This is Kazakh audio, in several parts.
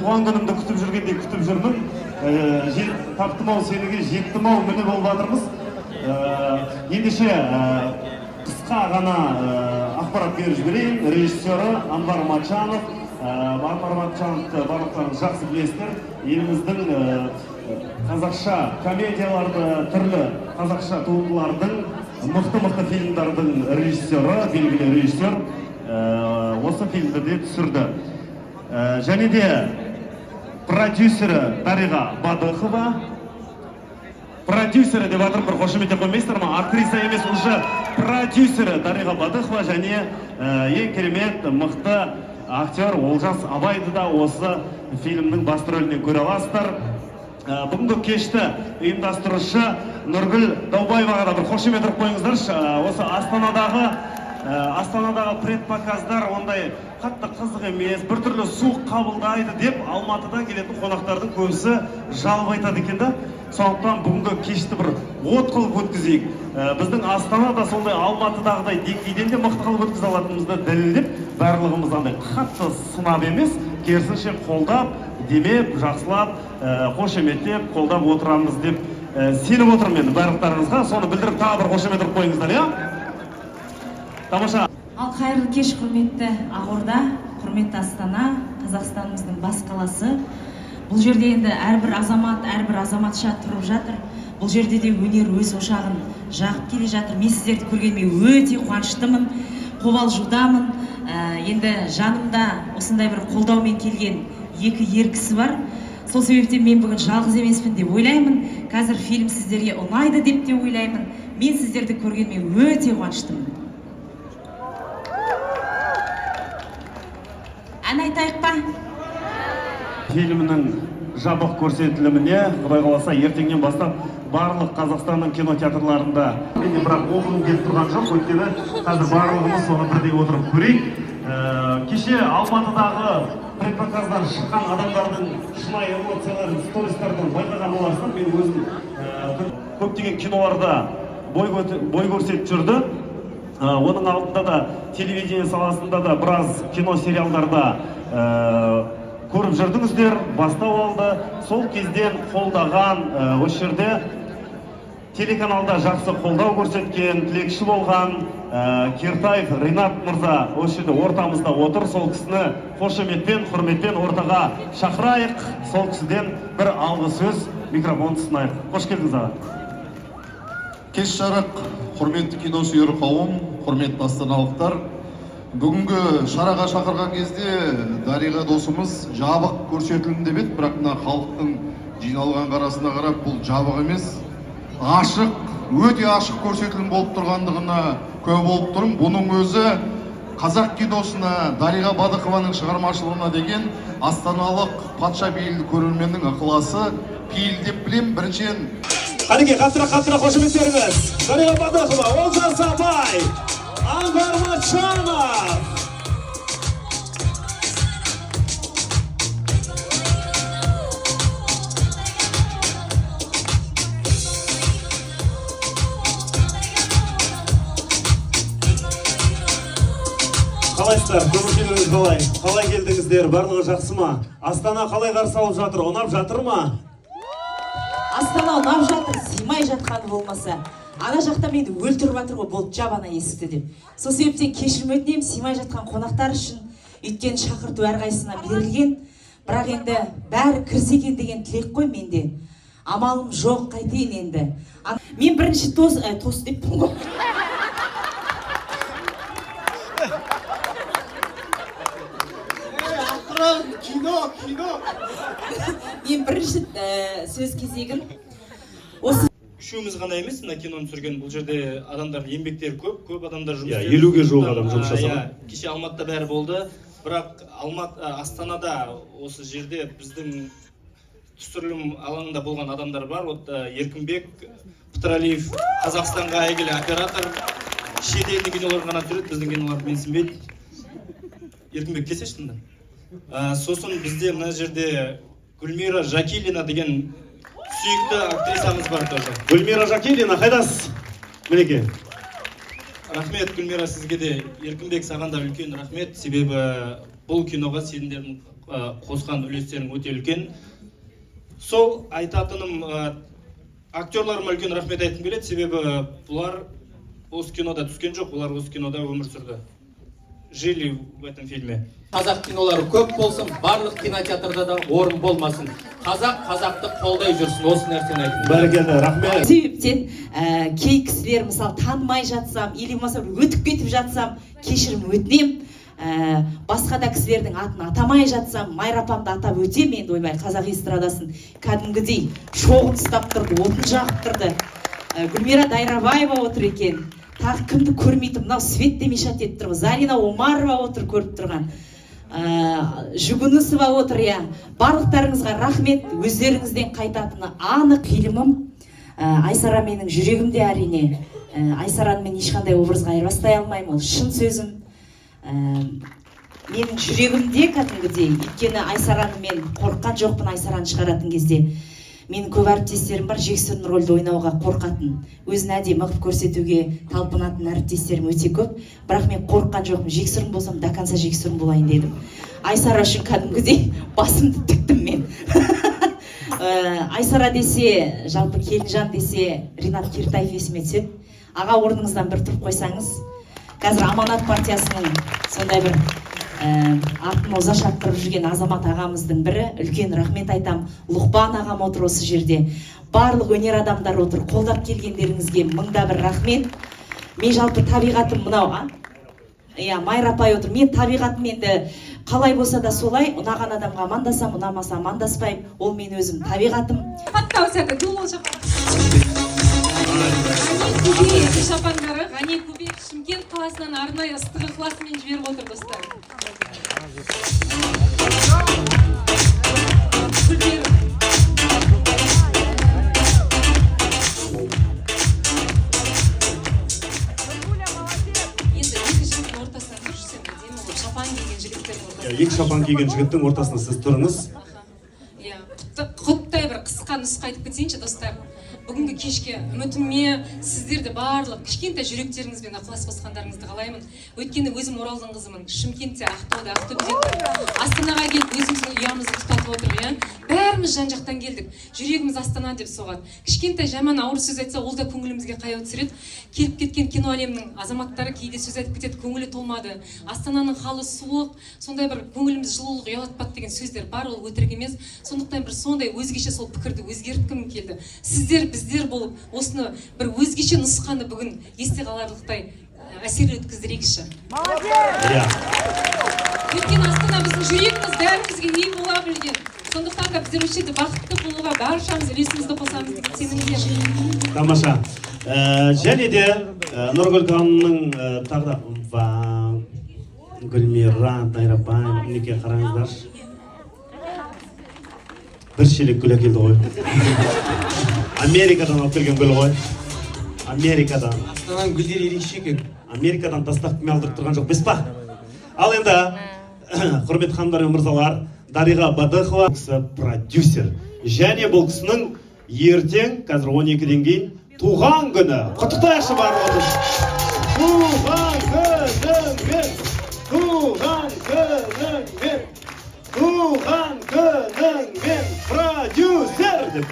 туған күнімді күтіп жүргендей күтіп жүрмін. Таптым-ау сеніге, жеттім-ау міне болып жатырмыз. Ендеше қысқа ғана ақпарат беріп жіберейін. Режиссері Анвар Матчанов. Анвар Матчановты барлықтарыңыз жақсы білесіздер. Еліміздің қазақша комедияларды, түрлі қазақша туындылардың, мықты фильмдардың режиссері, белгілі режиссер осы фильмді де түсірді. Және де продюсері Дариға Бадықова. Продюсері деп атырып бір қошемете қоймайсыздар ма? Актриса емес, уже продюсері Дариға Бадықова және ең керемет мықты актер Олжас Абайды да осы фильмнің басты рөлінен көре аласыздар. Бүгінгі кешті ұйымдастырушы Нұргүл Даубаеваға да бір қошемет ұрып қойыңыздаршы. Осы Астанадағы предпоказдар ондай қатты қызық емес, біртүрлі суық қабылдайды деп Алматыдан келетін қонақтардың көбісі жалып айтады екен да. Сондықтан бүгінгі кешті бір от қылып өткізейік. Біздің Астанада сондай Алматыдағыдай деңгейден де мықты қылып өткізе алатынымызды дәлелдеп, барлығымыз андай қатты сынап емес, керісінше қолдап, демеп, жақсылап, қошеметтеп, қолдап отырамыз деп сеніп отырмын енді барлықтарыңызға. Соны білдіріп тағы бір қошемет ұрып қойыңыздар, иә? Тамаша. Ал қайырлы кеш, құрметті Ақорда, құрметті Астана, Қазақстанымыздың бас қаласы. Бұл жерде енді әрбір азаматша тұрып жатыр. Бұл жерде де өнер өз ошағын жағып келе жатыр. Мен сіздерді көргеніме өте қуаныштымын, қобалжудамын. Енді жанымда осындай бір қолдаумен келген екі ер кісі бар. Сол себептен мен бүгін жалғыз емеспін деп ойлаймын. Қазір фильм сіздерге ұнайды деп те ойлаймын. Мен сіздерді көргеніме өте қуаныштымын. Ән айтайық па? Фильмнің жабық көрсетіліміне, Құдай қаласа, ертеңнен бастап барлық Қазақстанның кинотеатрларында. Менде бірақ оқығым келіп тұрған жоқ, өйткені қазір барлығымыз соны бірдей отырып көрейік. Кеше Алматыдағы предпоказдан шыққан адамдардың шынайы эмоцияларын, стористардан байқаған боларсыздар. Мен өзім көптеген киноларда бой көрсетіп жүрді. Оның алдында да телевидение саласында да біраз кино сериалдарда көріп жүрдіңіздер, бастау алды. Сол кезден қолдаған, осы жерде телеканалда жақсы қолдау көрсеткен, тілекші болған Кертаев Ринат мырза осы жерде ортамызда отыр. Сол кісіні қошеметпен, құрметпен ортаға шақырайық. Сол кісіден бір алғы сөз, микрофонды сынайық. Қош келдіңіз аға. Кеш жарық, құрметті кино сүйер қауым, құрметті астаналықтар. Бүгінгі шараға шақырған кезде Дариға досымыз жабық көрсетілім деп еді, бірақ мына халықтың жиналған қарасына қарап, бұл жабық емес, ашық, өте ашық көрсетілім болып тұрғандығына куә болып тұрмын. Бұның өзі қазақ киносына, Дариға Бадықованың шығармашылығына деген астаналық патша бейілді көрерменнің ықыласы пейіл деп білем. Біріншен Қанеке, қаттыра қошеметтеріңіз. Дариға Бадықова, Олжас Абай, Анвар Матчанов. Қалайсыздар, көңіл-күйіңіз қалай? Қалай келдіңіздер? Барлығы жақсы ма? Астана қалай қарсы алып жатыр? Ұнап жатыр ма? Астана ұнап жатыр, сыймай жатқаны болмаса. Ана жақта мені өлтіріп жатыр ғой, болды жап ана есікті деп. Сол себептен кешірім өтінемін сыймай жатқан қонақтар үшін. Өйткені шақырту әрқайсысына берілген. Бірақ енді бәрі кірсе екен деген тілек қой менде. Амалым жоқ, қайтейін енді. Мен бірінші тос деппін ғой. кино. Мен бірінші сөз кезегін үшеуміз ғана емес, мына киноны түсірген. Бұл жерде адамдар еңбектері көп адамдар жұмыс істеп. 50-ге жуық адам жұмыс жасаған. Кеше Алматыда бәрі болды, бірақ Астанада осы жерде біздің түсірілім алаңында болған адамдар бар. Еркінбек Петралиев, Қазақстанға әйгілі оператор, шетелдің кинолар ғана түсіреді, біздің киноларды менсінбейді. Еркінбек келсеші тыңда. Сосын бізде мына жерде Гүлмира Жакилина деген сүйікті актрисамыз бар тоже. Гүлмира Жакилина, қайдасыз? Мінеке. Рахмет, Гүлмира, сізге де. Еркінбек, саған да үлкен рахмет. Себебі бұл киноға сендердің қосқан үлестерің өте үлкен. Сол айтатыным, актерларыма үлкен рахмет айтқым келеді, себебі бұлар осы кинода түскен жоқ, бұлар осы кинода өмір сүрді. Жили в этом фильме. Қазақ кинолары көп болсын, барлық кинотеатрда да орын болмасын. Қазақты қолдай жүрсін, осы нәрсені айтып. Бәрекелді, рахмет. Себептен кей кісілер мысалы танымай жатсам или болмаса өтіп кетіп жатсам кешірім өтінем. Басқа да кісілердің атын атамай жатсам Майра апамды атап өтем. Енді ойбай, қазақ эстрадасын кәдімгідей шоғын ұстап тұрды, отын жағып тұрды. Гүлмира Дайрабаева отыр екен. Тағы кімді көрмейтін, мынау Свет Демешат етіп тұрған, Зарина Омарова отыр көріп тұрған. Жүгінісова отыр, иә. Барлықтарыңызға рахмет, өздеріңізден қайтатыны анық. Фильмім Айсара менің жүрегімде әрине. Айсараны мен ешқандай образға айырбастай алмаймын, ол шын сөзім. Менің жүрегімде кәдімгідей, өйткені Айсараны мен қорыққан жоқпын Айсараны шығаратын кезде. Менің көп әріптестерім бар, жексұрын рөлді ойнауға қорқатын, өзін әдемі қылып көрсетуге талпынатын әріптестерім өте көп. Бірақ мен қорыққан жоқпын, жексұрын болсам, до конца жексұрын болайын дедім. Айсара үшін кәдімгідей басымды тіктім мен. Айсара десе, жалпы Келінжан десе, Ринат Кертаев есіме түседі. Аға, орныңыздан бір тұрып қойсаңыз. Қазір Аманат партиясының сондай бір атын оза шаптырып жүрген Азамат ағамыздың бірі, үлкен рахмет айтам. Лұқпан ағам отыр осы жерде. Барлық өнер адамдар отыр. Қолдап келгендеріңізге мыңда бір рахмет. Мен жалпы табиғатым мынау, Майра апай отыр. Мен табиғатым енді қалай болса да солай, ұнаған адамға амандасам, ұнамаса амандаспаймын. Ол мен өзім табиғатым. Шапандары Ғани Көбек Шымкент қаласынан арнайы ыстық ықыласымен жіберіп отыр, достар. Енді екі жігіттің ортасынан жүрсем, әдемі болып шапан киген жігіттердің ортасынан. Екі шапан киген жігіттің ортасына сіз тұрыңыз. Құттай бір қысқа нұсқа айтып кетейінші, достар. Бүгінгі кешке үмітіме сіздерді барлық кішкентай жүректеріңізбен ықылас қосқандарыңызды қалаймын. Өйткені өзім Оралдың қызымын. Шымкентте, Ақтауда, Ақтөбеде, Астанаға келіп өзіміздің ұямызды ұстатып отыр. Бәріміз жан-жақтан келдік. Жүрегіміз Астана деп соғады. Кішкентай жаман ауыр сөз айтса, ол да көңілімізге қаяу түсіреді. Келіп кеткен кино әлемінің азаматтары кейде сөз айтып кетеді, көңілі толмады. Астананың халы суық, сондай бір көңіліміз жылулық ұялатпады деген сөздер бар, ол өтірік емес. Сондықтан бір сондай өзгеше сол пікірді өзгерткім келді. Сіздер біздер болып осыны бір өзгеше нұсқаны бүгін есте қаларлықтай әсерлі өткіздірейікші. Өйткені Астана біздің жүрегіміз бәрімізге үй бола білген. Сондықтан да біздер осы жерде бақытты болуға баршамыз үлесімізді қосамыз деп сенімдемін. Тамаша. Және де Нұргүл ханымның тағы да Гүлмира Дайрабаева, мінекей қараңыздар. Бір шелек гүл әкелді ғой. Америкадан алып келген гүл ғой. Америкадан. Астананың гүлдері ерекше екен. Америкадан тастап кім алдырып тұрған жоқ, біз ба? Ал енді, құрметті ханымдар мен мырзалар, Дариға Бадықова продюсер. Және бұл кісінің ертең, қазір 12-ден кейін, туған күні. Құттықтайықшы барлығымыз. Туған күніңмен, туған күніңмен, туған күніңмен, продюсер деп.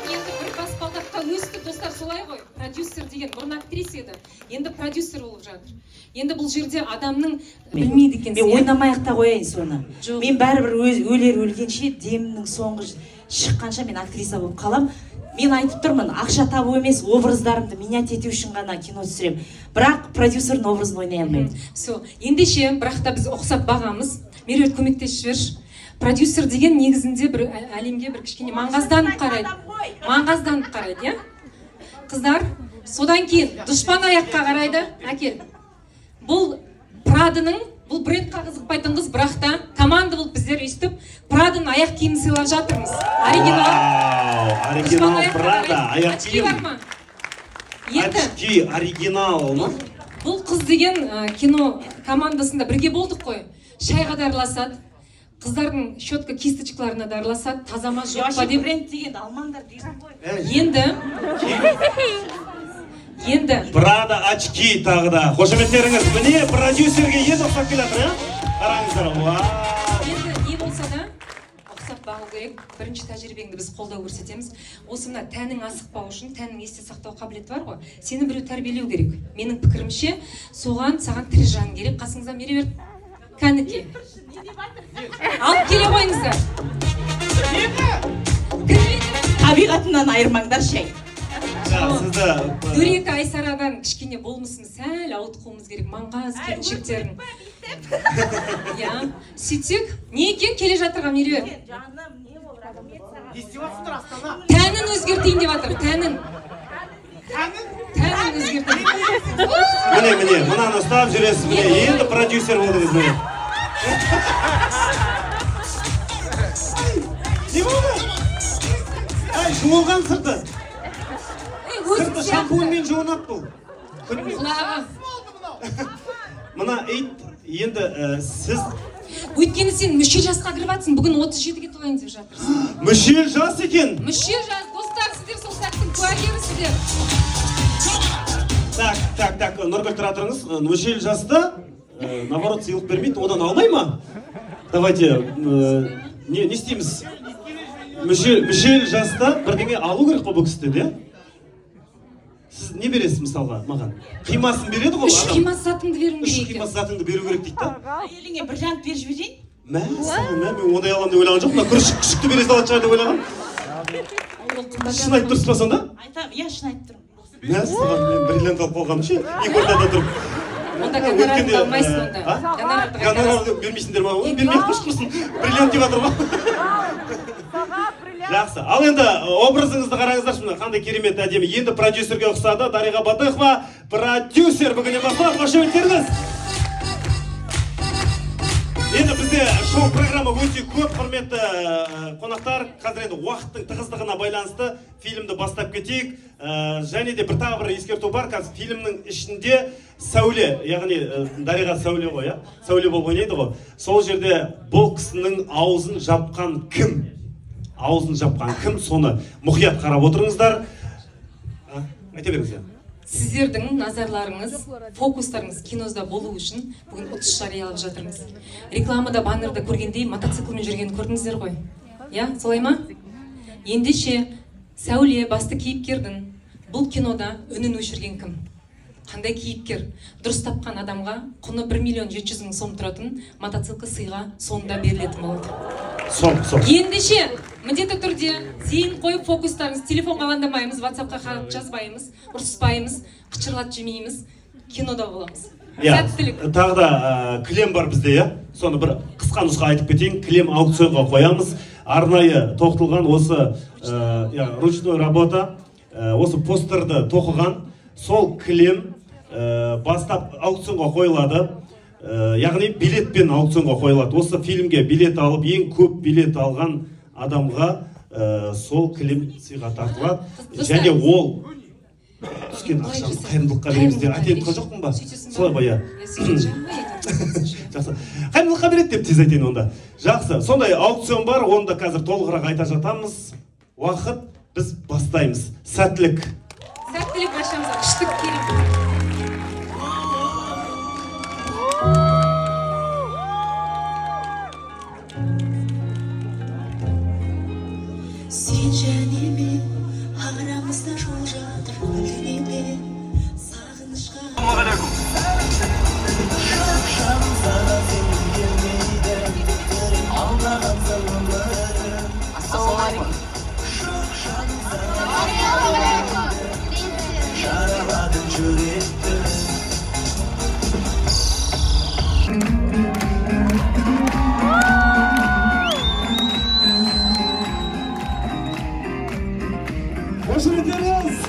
Енді бір баспалдаққа өсті, достар, солай ғой. Продюсер деген бұрын актриса еді, енді продюсер болып жатыр. Енді бұл жерде адамның білмейді екен. Мен ойнамай та қояйын соны. Мен бәрібір өлер өлгенше, демнің соңғы шыққанша мен актриса болып қалам. Мен айтып тұрмын, ақша табу емес, образдарымды минят ету үшін ғана кино түсірем. Бірақ продюсердің образын ойнай алмаймын. Ендеше, бірақ та біз ұқсап бағамыз. Меруерт, көмектесіп жіберші. Продюсер деген негізінде бір әлемге бір кішкене маңғазданып қарайды. Маңғазданып қарайды, иә? Қыздар, содан кейін дұшпан аяққа қарайды. Әкел. Бұл Прадының, бұл брендқа қызықпайтын қыз, бірақ та команда болып біздер өйстіп, Прадының аяқ киімін сыйлап жатырмыз. Оригинал. Оригинал Прада, аяқ Очки бар ма? Очки, оригинал. Бұл қыз деген кино командасында бірге болдық қой. Шайға дарласады. Қыздардың щетка кисточкаларына дарласады. Тазама жоқ па деп. Бренд деген алмандар дейсің ғой. Енді Прада очки тағы да. Қошеметтеріңіз. Міне продюсерге енді ұқсап келатыр, қараңыздар. Енді керек. Бірінші тәжірибеңді біз қолдау көрсетеміз. Осы мына тәнің асықпау үшін, тәннің есте сақтау қабілеті бар ғой. Сені біреу тәрбиелеу керек. Менің пікірімше, саған тірі жан керек. Қасыңыздан бере бер. Кәніке. Алып келе қойыңыздар. Табиғатынан айырмаңдар шай. Сізді Дөрекі Айсарадан кішкене болмысын сәл ауытқуымыз керек. Маңғаз келіншектерін. Я. Сөйтсек, не екен келе жатырған меруерт? Тәнін өзгертейін деп жатыр, тәнін. Тәнін өзгертейін. міне, мынаны ұстап жүресіз, міне, енді продюсер болдыңыз, міне. Не болды? Ай, жуылған сырты. Сырты шампуньмен жуынады бұл. Құлағы. Мына ит, енді сіз Өйткені сен мүшел жасқа кіріп жатсың, бүгін 37-ге толайын деп жатырсың. мүшел жас екен. Мүшел жас, достар, сіздер сол сәттің куәгерісіздер. Так, Нұргүл тұра тұрыңыз. Мүшел жаста, наоборот, сыйлық бермейді, одан алмай ма? Давайте, не істейміз? Мүшел жаста бірдеңе алу керек қой бұл кісіден, иә? Сіз не бересіз мысалға маған? Қимасын береді ғой? 3 қимас затыңды беруің керек 3 қимас затыңды беру керек дейді да? Еліңе бір жант беріп жіберейін. Мен ондай аламын деп ойлаған жоқ. Мына күшікті бере салатын шығар деп ойлаған. Шын айтып тұрсыз ба сонда? Айтам, иә, шын айтып тұрмын. Мен бриллиант алып қалғаным ше, екі ортада тұрып. Онда гонорарды алмайсың онда. Гонорарды бермейсіңдер ма? Бермей қошқырсын. Бриллиант деп жатыр ма? Жақсы. Ал енді образыңызды қараңыздаршы, мына қандай керемет әдемі. Енді продюсерге ұқсады. Дариға Батықова, продюсер бүгіннен бастап қошеметтеріңіз. Енді бізде шоу программа өте көп, құрметті қонақтар. Қазір енді уақыттың тығыздығына байланысты фильмді бастап кетейік. Және де тағы бір ескерту бар. Қазір фильмнің ішінде сәуле, яғни Дариға сәуле ғой, иә? Сәуле болып ойнайды ғой. Сол жерде бұл кісінің аузын жапқан кім? Аузын жапқан кім? Соны мұқият қарап отырыңыздар. Айта беріңіз, иә. Сіздердің назарларыңыз, фокустарыңыз кинозда болу үшін бүгін ұтыс жариялап жатырмыз. Рекламада, баннерда көргендей мотоциклмен жүргенін көрдіңіздер ғой. Я, солай ма? Ендеше Сәуле басты кейіпкердің бұл кинода үнін өшірген кім? Қандай кейіпкер? Дұрыс тапқан адамға құны 1.700.000 сом тұратын мотоцикл сыйға соңында берілетін болды. Ендеше міндетті түрде зейін қойып фокустарыңыз, телефонға алаңдамаймыз, WhatsApp-қа хат жазбаймыз, ұрыспаймыз, қычырлат жемейміз, кинода боламыз. Сәттілік. Тағы да кілем бар бізде, иә? Соны бір қысқа нұсқа айтып кетейін. Кілем аукционға қоямыз. Арнайы тоқытылған осы ручной работа, осы постерді тоқыған. Сол кілем бастап аукционға қойылады. Яғни билетпен аукционға қойылады. Осы фильмге билет алып, ең көп билет алған адамға сол кілем сыйға тартылады. Және ол түскен ақшамыз қайырымдылыққа береміз деп айтайын жоқпын ба? Солай ғой, иә. Жақсы. Қайырымдылыққа береді деп тез айтайын онда. Жақсы. Сондай аукцион бар, оны да қазір толығырақ айта жатамыз. Уақыт, біз бастаймыз. Сәттілік. Сәттілік башамызға күштік келіп. Сен және мен арамызда жол жатыр өлмеме сағынышқа. Hoş geldiniz.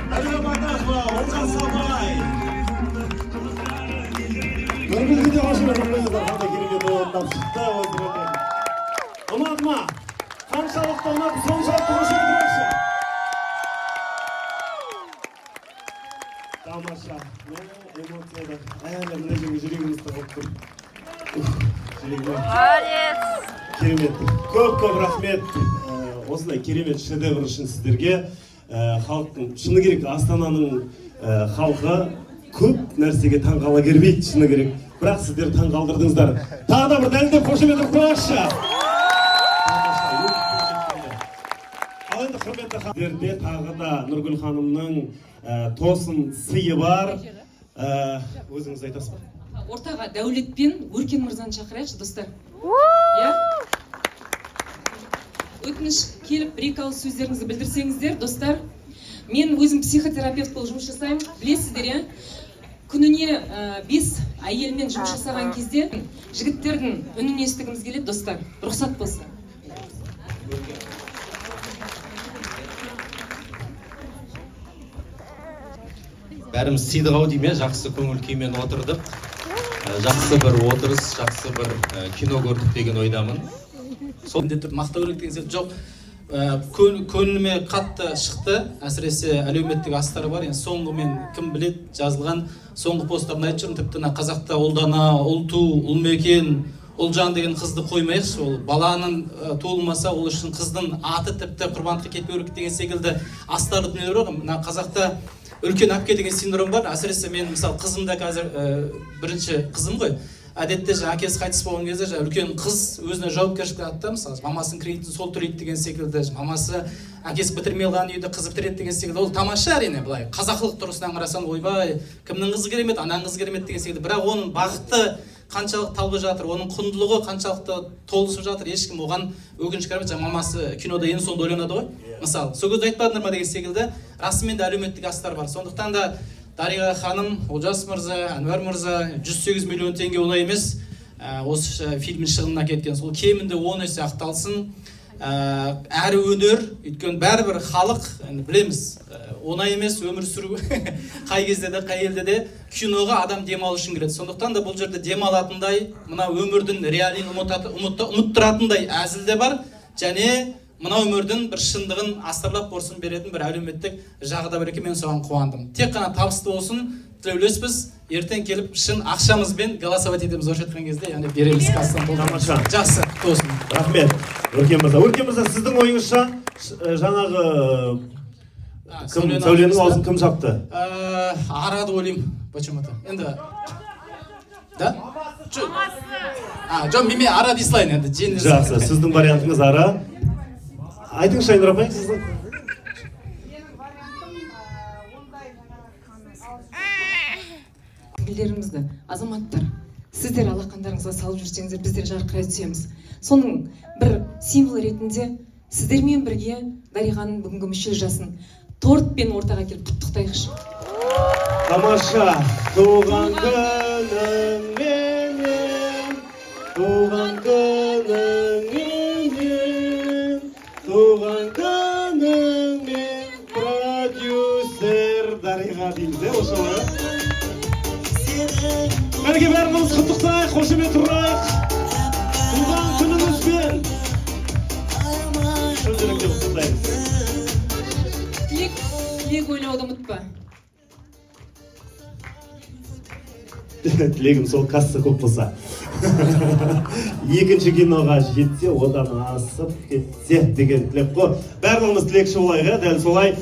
Дариға Батықова, Олжас Абай. Нұргүлге де қош келдіңіздер. Қандай керемет ойындап шықты. Ұнады ма? Қаншалықты ұнады, соншалықты қош келдіңізші. Тамаша. Эмоцияда. Әлі мына жерге жүрегімізді қойып тұр. Керемет. Көп рахмет. Осындай керемет шедевр үшін сіздерге. Халықтың, шыны керек, Астананың халқы көп нәрсеге таң қала бермейді, шыны керек. Бірақ сіздер таң қалдырдыңыздар. Тағы да бір дәлелдеп қошемет қойыңызшы. Ал енді құрметті ханымдерде тағы да Нұргүл ханымның тосын сыйы бар. Өзіңіз айтасыз ба? Ортаға Дәулет пен Өркен мырзаны шақырайықшы, достар. Иә? Өтініш келіп бір-екі ауыз сөздеріңізді білдірсеңіздер, достар. Мен өзім психотерапевт болып жұмыс жасаймын. Білесіздер, иә? Күніне 5 әйелмен жұмыс жасаған кезде жігіттердің үнін естігіміз келеді, достар. Рұқсат болса. Бәріміз сыйдық-ау дейме, жақсы көңіл күймен отырдық. Жақсы бір отырыс, жақсы бір кино көрдік деген ойдамын. Сонда тұрып мақтау керек деген сияқты жоқ. Көңіліме қатты шықты, әсіресе әлеуметтік астары бар. Соңғы мен кім білет жазылған соңғы посттарын айтып жүрмін. Тіпті қазақта ұлдана, ұлту, ұлмекен, ұлжан деген қызды қоймайықшы. Ол баланың туылмаса, ол үшін қыздың аты тіпті құрбандыққа кетпеу керек деген секілді астары дүниелер бар. Мына қазақта үлкен әпке деген синдром бар. Әсіресе мен мысалы қызымда қазір бірінші қызым ғой. Әдетте әкесі қайтыс болған кезде үлкен қыз өзіне жауапкершілік алады, мысалы мамасының кредитін сол төлейді деген секілді, мамасы әкесі бітірмей қалған үйді қызы бітіреді деген секілді. Ол тамаша әрине, былай қазақылық тұрғысынан қарасаң, ойбай, кімнің қызы керемет, ананың қызы керемет деген секілді. Бірақ оның бақыты қаншалық талбы жатыр, оның құндылығы қаншалықты толысып жатыр, ешкім оған өкінішке қарай мамасы кинода ең соңында ойланады ғой. Мысалы, сол кезде айтпадыңдар ма деген секілді, расымен де әлеуметтік астар бар. Сондықтан да Дариға ханым, Олжас мырза, Әнуар мырза 108 миллион теңге оңай емес. Осы фильмнің шығынына кеткен. Сол кемінде 10 есе ақталсын. Әрі өнер, өйткені бәрібір халық, білеміз, оңай емес өмір сүру. Қай кезде де, қай елде де киноға адам демалу үшін келеді. Сондықтан да бұл жерде демалатындай, мына өмірдің реалин ұмыттыратындай әзіл де бар, және мына өмірдің бір шындығын астарлап борсын беретін бір әлеуметтік жағы да бар екен, мен соған қуандым. Тек қана табысты болсын, тілеулеспіз, ертең келіп шын ақшамызбен голосовать етеміз орысша айтқан кезде, яғни береміз кассадан толтырамыз. Жақсы, тосын. Рахмет. Өркен мырза. Өркен мырза, сіздің ойыңызша жаңағы сәуленің аузын кім жапты? Арады ойлаймын, почему-то. Енді да? Жоқ, мен ара дейсілайын енді. Жақсы, сіздің вариантыңыз ара. Айтыңызшы, Айнұр апай, сіздің? Білдерімізді, азаматтар, сіздер алақандарыңызға салып жүрсеңіздер, біздер жарқырай түсеміз. Соның бір символ ретінде сіздермен бірге Дариғаның бүгінгі мүшел жасын тортпен ортаға келіп құттықтайықшы. Тамаша, туған күнің менен, туған күнің менен, туған күнің мен продюсер Дариға дейміз, осы ғой? Мәнеге бәріміз құттықтайық, қошемет ұрайық. Туған күніңізбен. Шын жүректе құттықтаймыз. Тілек ойлауды ұмытпа. Тілегім сол касса көп болса. Екінші киноға жетсе, одан асып кетсе деген тілек қой. Барлығымыз тілекші болайық, дәл солай.